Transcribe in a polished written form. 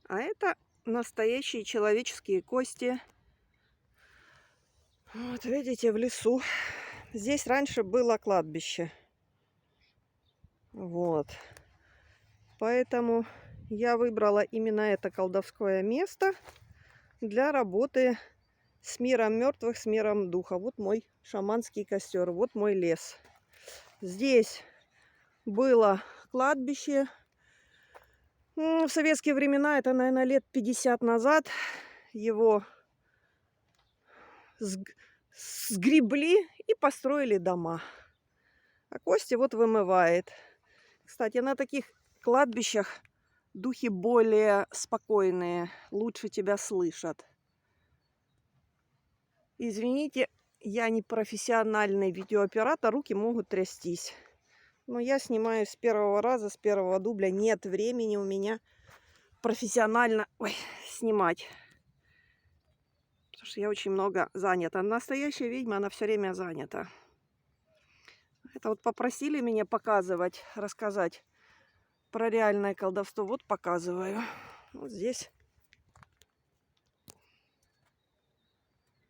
А это настоящие человеческие кости. Вот видите, в лесу. Здесь раньше было кладбище. Вот. Поэтому я выбрала именно это колдовское место для работы с миром мертвых, с миром духа. Вот мой шаманский костер, вот мой лес. Здесь было кладбище. В советские времена, это, наверное, лет 50 назад, его сгребли и построили дома. А кости вот вымывает. Кстати, на таких кладбищах духи более спокойные, лучше тебя слышат. Извините, я не профессиональный видеооператор, руки могут трястись. Но я снимаю с первого раза, с первого дубля. Нет времени у меня профессионально снимать. Потому что я очень много занята. Настоящая ведьма, она все время занята. Это вот попросили меня показывать, рассказать про реальное колдовство. Вот показываю. Вот здесь